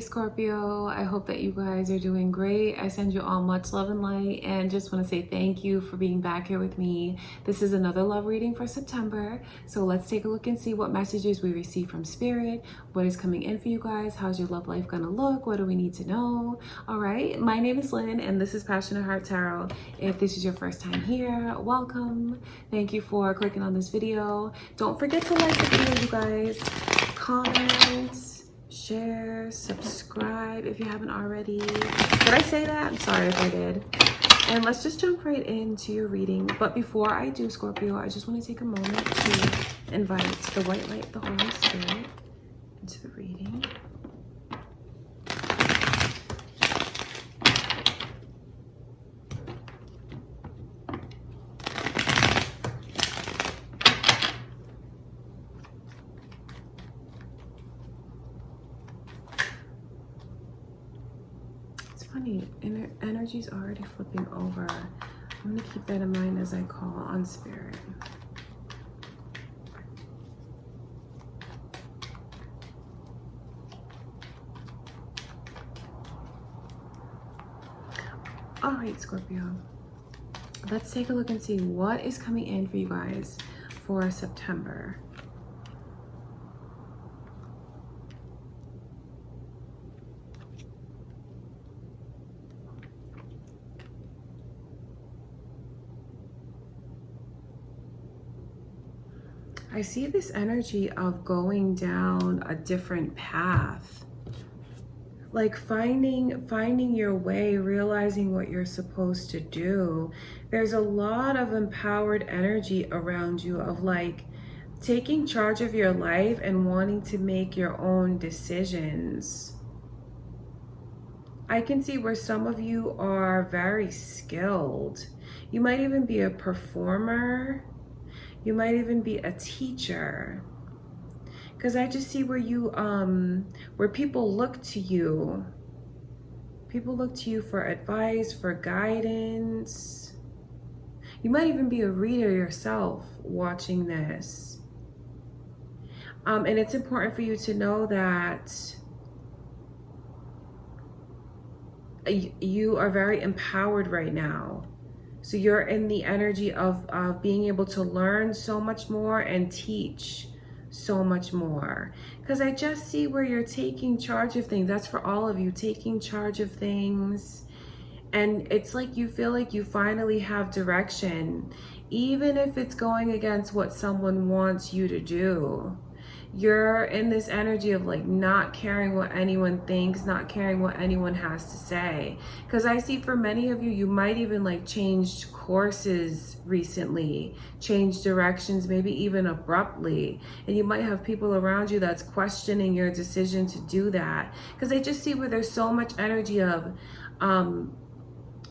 Scorpio, I hope that you guys are doing great. I send you all much love and light and just want to say thank you for being back here with me. This is another love reading for September. So let's take a look and see what messages we receive from Spirit. What is coming in for you guys? How's your love life gonna look? What do we need to know? All right, my name is Lynn and this is Passionate Heart Tarot. If this is your first time here, welcome. Thank you for clicking on this video. Don't forget to like the video, you guys. Comment, share, subscribe if you haven't already. Did I say that? I'm sorry if I did. And let's just jump right into your reading. But before I do, Scorpio, I just want to take a moment to invite the white light, the Holy Spirit, into the reading. Funny, energy's already flipping over. I'm going to keep that in mind as I call on Spirit. All right, Scorpio. Let's take a look and see what is coming in for you guys for September. I see this energy of going down a different path. Like finding your way, realizing what you're supposed to do. There's a lot of empowered energy around you of like taking charge of your life and wanting to make your own decisions. I can see where some of you are very skilled. You might even be a performer. You might even be a teacher, because I just see where you, where people look to you. People look to you for advice, for guidance. You might even be a reader yourself watching this. And it's important for you to know that you are very empowered right now. So you're in the energy of being able to learn so much more and teach so much more. Because I just see where you're taking charge of things. That's for all of you, taking charge of things. And it's like you feel like you finally have direction, even if it's going against what someone wants you to do. You're in this energy of like not caring what anyone thinks, not caring what anyone has to say. Because I see for many of you, you might even like changed courses recently, changed directions, maybe even abruptly. And you might have people around you that's questioning your decision to do that. Because I just see where there's so much energy of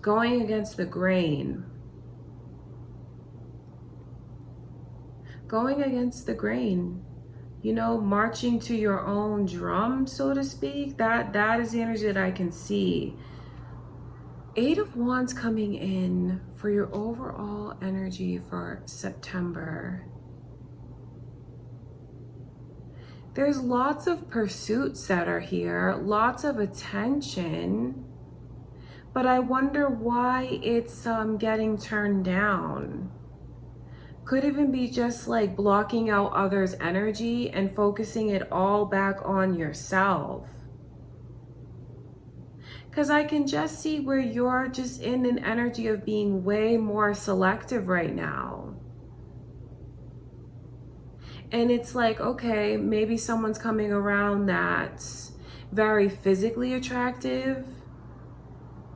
going against the grain. Going against the grain. You know, marching to your own drum, so to speak. That is the energy that I can see. 8 of Wands coming in for your overall energy for September. There's lots of pursuits that are here, lots of attention, but I wonder why it's getting turned down. Could even be just like blocking out others' energy and focusing it all back on yourself. Because I can just see where you're just in an energy of being way more selective right now. And it's like, okay, maybe someone's coming around that's very physically attractive.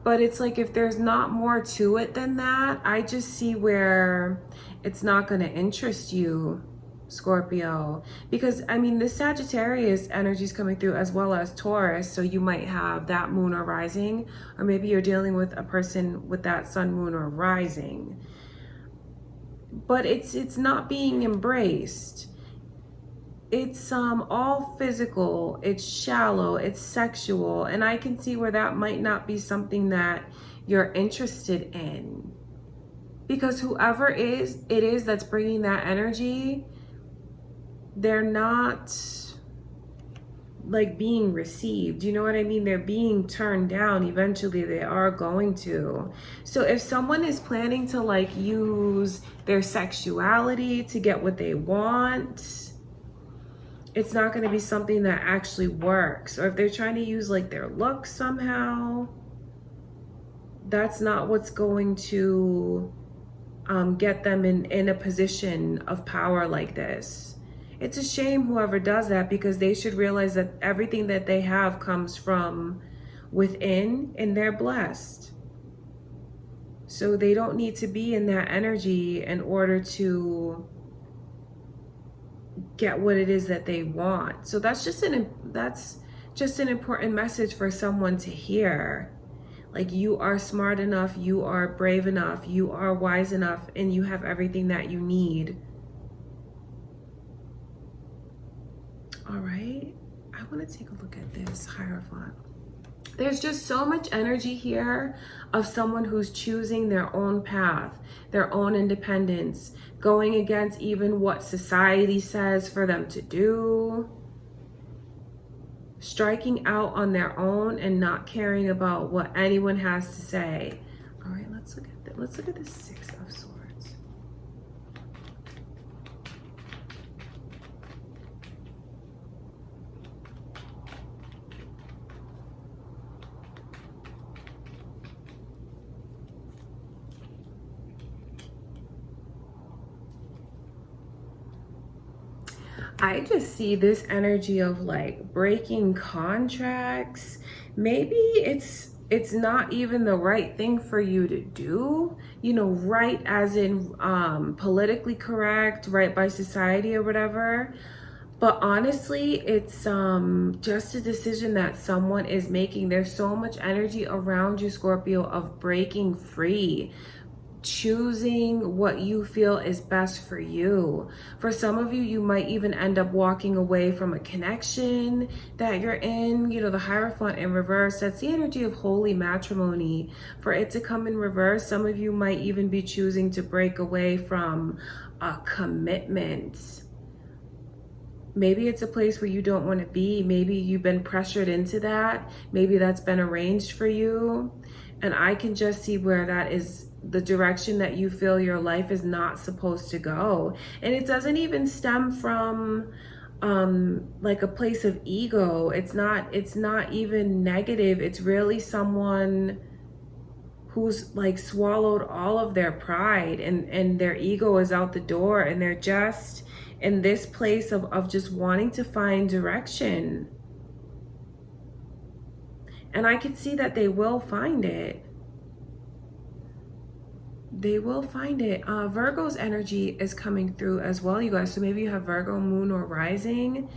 But it's like if there's not more to it than that, I just see where it's not going to interest you, Scorpio. Because, I mean, the Sagittarius energy is coming through as well as Taurus. So you might have that moon or rising. Or maybe you're dealing with a person with that sun, moon, or rising. But it's not being embraced. It's all physical, it's shallow, it's sexual, and I can see where that might not be something that you're interested in. Because whoever it is that's bringing that energy, they're not like being received. You know what I mean? They're being turned down. Eventually they are going to. So if someone is planning to like use their sexuality to get what they want, it's not going to be something that actually works. Or if they're trying to use like their looks somehow, that's not what's going to get them in a position of power like this. It's a shame whoever does that, because they should realize that everything that they have comes from within and they're blessed. So they don't need to be in that energy in order to get what it is that they want. So that's just an important message for someone to hear. Like, you are smart enough, you are brave enough, you are wise enough, and you have everything that you need. All right, I want to take a look at this Hierophant. There's just so much energy here of someone who's choosing their own path, their own independence, going against even what society says for them to do, striking out on their own and not caring about what anyone has to say. All right, let's look at that. Let's look at the Six of Swords. I just see this energy of like breaking contracts. Maybe it's not even the right thing for you to do, you know, right as in politically correct, right by society or whatever. But honestly, it's just a decision that someone is making. There's so much energy around you, Scorpio, of breaking free, choosing what you feel is best for you. For some of you, you might even end up walking away from a connection that you're in. You know, the Hierophant in reverse, that's the energy of holy matrimony. For it to come in reverse, some of you might even be choosing to break away from a commitment. Maybe it's a place where you don't want to be. Maybe you've been pressured into that. Maybe that's been arranged for you. And I can just see where that is the direction that you feel your life is not supposed to go. And it doesn't even stem from like a place of ego. It's not even negative. It's really someone who's like swallowed all of their pride, and their ego is out the door, and they're just in this place of just wanting to find direction. And I could see that they will find it. They will find it. Virgo's energy is coming through as well, you guys. So maybe you have Virgo, moon, or rising.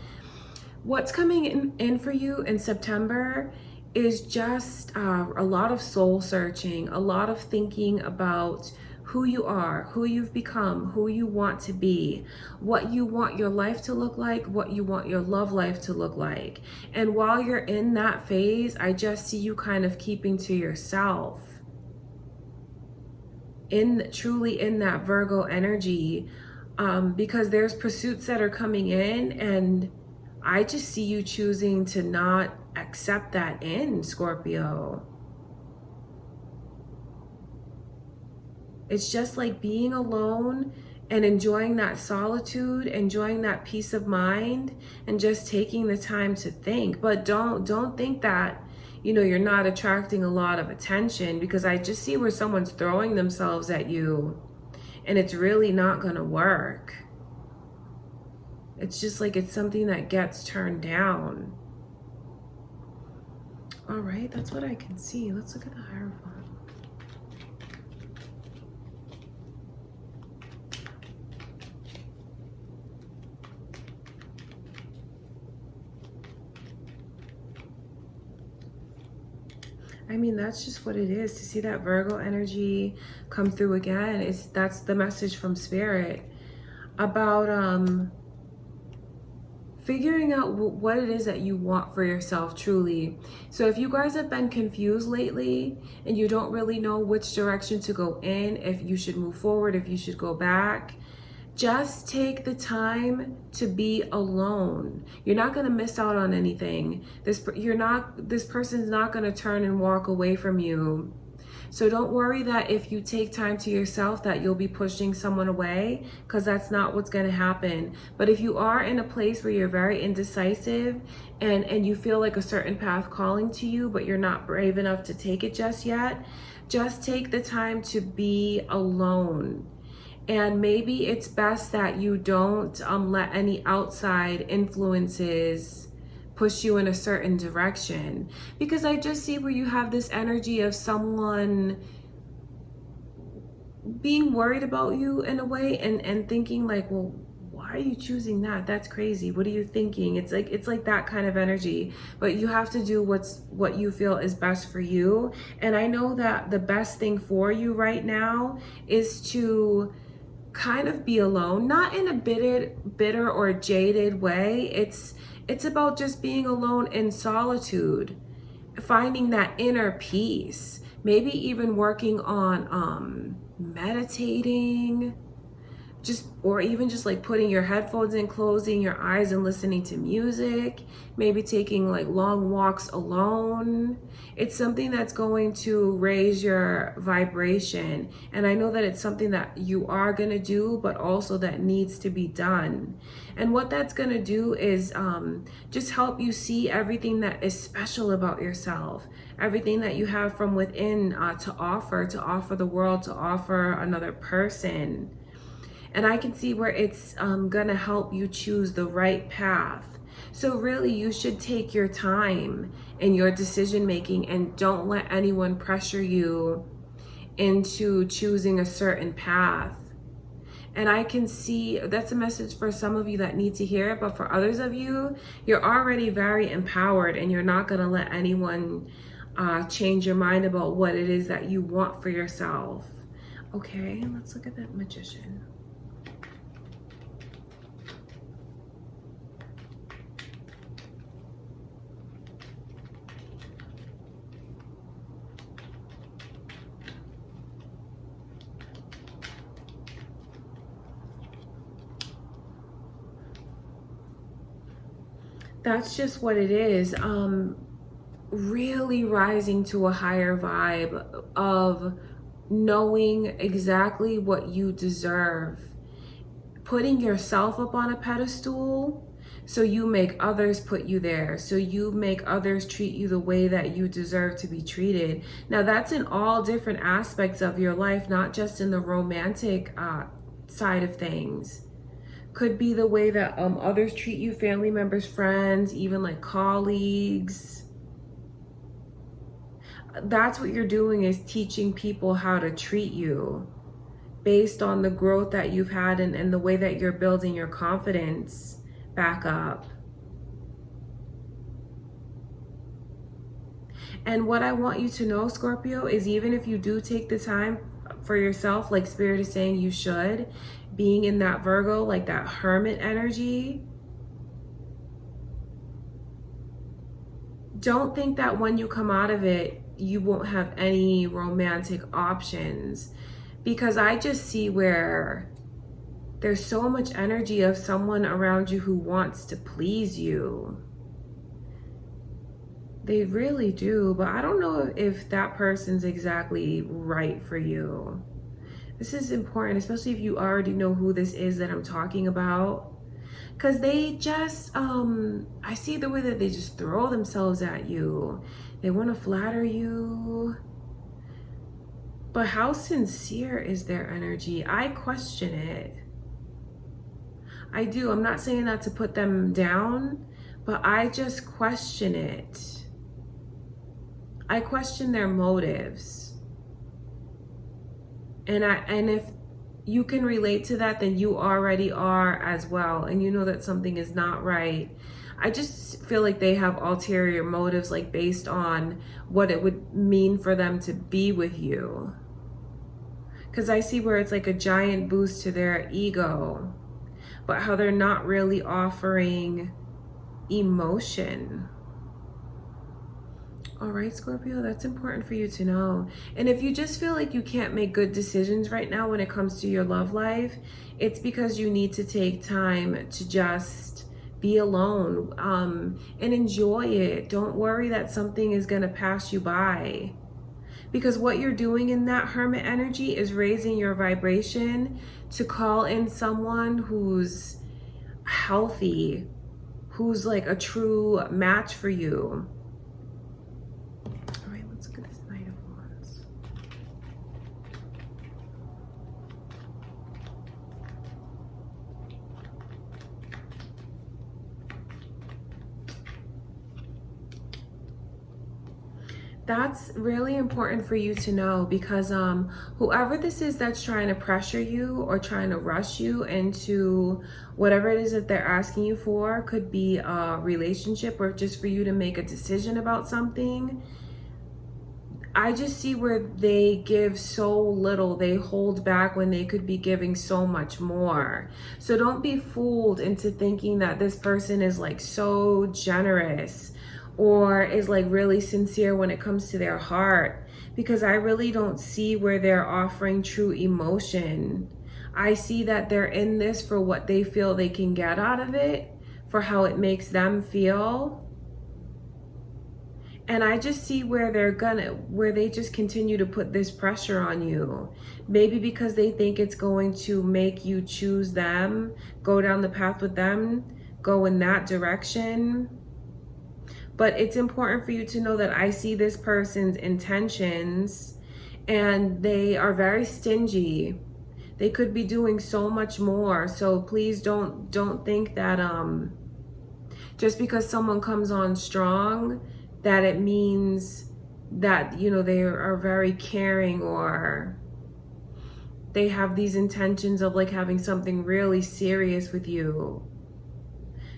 What's coming in for you in September is just a lot of soul searching, a lot of thinking about who you are, who you've become, who you want to be, what you want your life to look like, what you want your love life to look like. And while you're in that phase, I just see you kind of keeping to yourself, truly in that Virgo energy, because there's pursuits that are coming in, and I just see you choosing to not accept that in, Scorpio. It's just like being alone and enjoying that solitude, enjoying that peace of mind, and just taking the time to think. But don't think that, you know, you're not attracting a lot of attention, because I just see where someone's throwing themselves at you and it's really not going to work. It's just like it's something that gets turned down. All right, that's what I can see. Let's look at the Hierophant. I mean, that's just what it is. To see that Virgo energy come through again, that's the message from Spirit about figuring out what it is that you want for yourself truly. So if you guys have been confused lately and you don't really know which direction to go in, if you should move forward, if you should go back, Just take the time to be alone. You're not going to miss out on anything. This person's not going to turn and walk away from you. So don't worry that if you take time to yourself that you'll be pushing someone away, because that's not what's going to happen. But if you are in a place where you're very indecisive and you feel like a certain path calling to you, but you're not brave enough to take it just yet, just take the time to be alone. And maybe it's best that you don't let any outside influences push you in a certain direction, because I just see where you have this energy of someone being worried about you in a way and thinking like, well, why are you choosing that? That's crazy. What are you thinking? It's like that kind of energy. But you have to do what you feel is best for you. And I know that the best thing for you right now is to kind of be alone, not in a bitter or jaded way. It's about just being alone in solitude, finding that inner peace, maybe even working on meditating, or even just like putting your headphones in, closing your eyes and listening to music, maybe taking like long walks alone. It's something that's going to raise your vibration. And I know that it's something that you are going to do, but also that needs to be done. And what that's going to do is just help you see everything that is special about yourself, everything that you have from within to offer the world, to offer another person. And I can see where it's gonna help you choose the right path. So really, you should take your time in your decision making and don't let anyone pressure you into choosing a certain path. And I can see that's a message for some of you that need to hear it, but for others of you, you're already very empowered and you're not gonna let anyone change your mind about what it is that you want for yourself. Okay, let's look at that Magician. That's just what it is. Really rising to a higher vibe of knowing exactly what you deserve, putting yourself up on a pedestal so you make others put you there, so you make others treat you the way that you deserve to be treated. Now that's in all different aspects of your life, not just in the romantic side of things. Could be the way that others treat you, family members, friends, even like colleagues. That's what you're doing, is teaching people how to treat you based on the growth that you've had and the way that you're building your confidence back up. And what I want you to know, Scorpio, is even if you do take the time for yourself, like Spirit is saying you should, being in that Virgo, like that hermit energy, don't think that when you come out of it, you won't have any romantic options. Because I just see where there's so much energy of someone around you who wants to please you. They really do, but I don't know if that person's exactly right for you. This is important, especially if you already know who this is that I'm talking about. Because they just, I see the way that they just throw themselves at you. They want to flatter you. But how sincere is their energy? I question it. I do. I'm not saying that to put them down, but I just question it. I question their motives. And if you can relate to that, then you already are as well. And you know that something is not right. I just feel like they have ulterior motives, like based on what it would mean for them to be with you. Because I see where it's like a giant boost to their ego, but how they're not really offering emotion. All right, Scorpio, that's important for you to know. And if you just feel like you can't make good decisions right now when it comes to your love life, it's because you need to take time to just be alone, and enjoy it. Don't worry that something is going to pass you by. Because what you're doing in that hermit energy is raising your vibration to call in someone who's healthy, who's like a true match for you. All right, let's look at this Knight of Wands. That's really important for you to know, because whoever this is that's trying to pressure you or trying to rush you into whatever it is that they're asking you for, could be a relationship or just for you to make a decision about something. I just see where they give so little, they hold back when they could be giving so much more. So don't be fooled into thinking that this person is like so generous or is like really sincere when it comes to their heart, because I really don't see where they're offering true emotion. I see that they're in this for what they feel they can get out of it, for how it makes them feel. And I just see where they just continue to put this pressure on you. Maybe because they think it's going to make you choose them, go down the path with them, go in that direction. But it's important for you to know that I see this person's intentions, and they are very stingy. They could be doing so much more. So please don't think that just because someone comes on strong, that it means that, you know, they are very caring or they have these intentions of like having something really serious with you.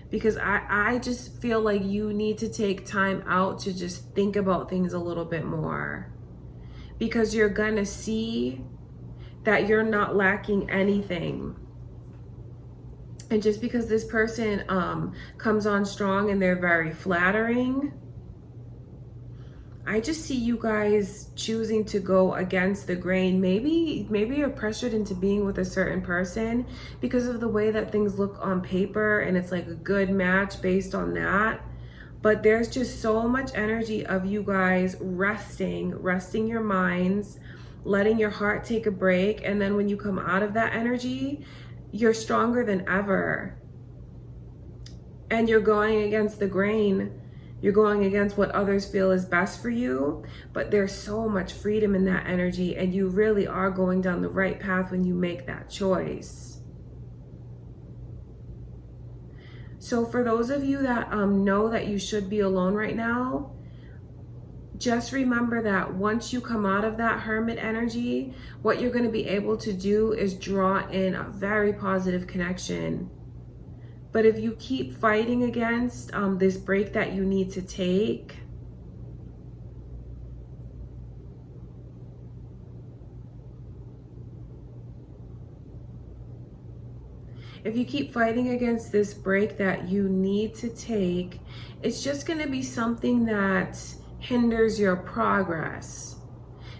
Because I just feel like you need to take time out to just think about things a little bit more. Because you're gonna see that you're not lacking anything. And just because this person comes on strong and they're very flattering, I just see you guys choosing to go against the grain. Maybe you're pressured into being with a certain person because of the way that things look on paper and it's like a good match based on that. But there's just so much energy of you guys resting your minds, letting your heart take a break. And then when you come out of that energy, you're stronger than ever. And you're going against the grain. You're going against what others feel is best for you, but there's so much freedom in that energy, and you really are going down the right path when you make that choice. So for those of you that know that you should be alone right now, just remember that once you come out of that hermit energy, what you're going to be able to do is draw in a very positive connection. But if you keep fighting against this break that you need to take, if you keep fighting against this break that you need to take, it's just going to be something that hinders your progress.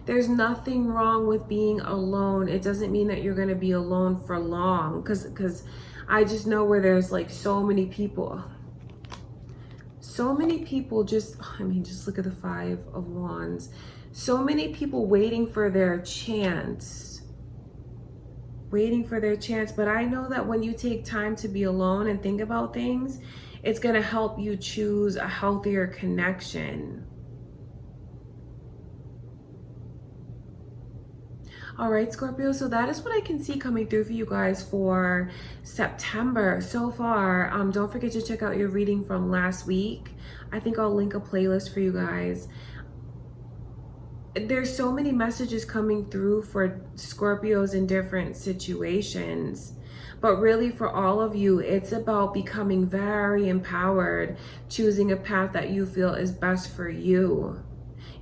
There's nothing wrong with being alone. It doesn't mean that you're going to be alone for long, because I just know where there's like so many people just, I mean, just look at the Five of Wands. So many people waiting for their chance. But I know that when you take time to be alone and think about things, it's going to help you choose a healthier connection. All right, Scorpio, so that is what I can see coming through for you guys for September so far. Don't forget to check out your reading from last week. I think I'll link a playlist for you guys. There's so many messages coming through for Scorpios in different situations. But really for all of you, it's about becoming very empowered, choosing a path that you feel is best for you,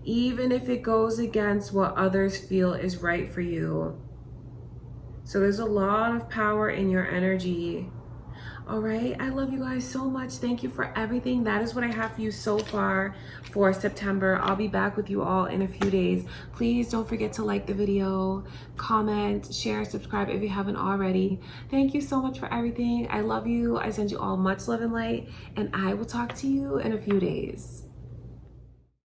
even if it goes against what others feel is right for you. So there's a lot of power in your energy. All right, I love you guys so much. Thank you for everything. That is what I have for you so far for September. I'll be back with you all in a few days. Please don't forget to like the video, comment, share, subscribe if you haven't already. Thank you so much for everything. I love you. I send you all much love and light, and I will talk to you in a few days.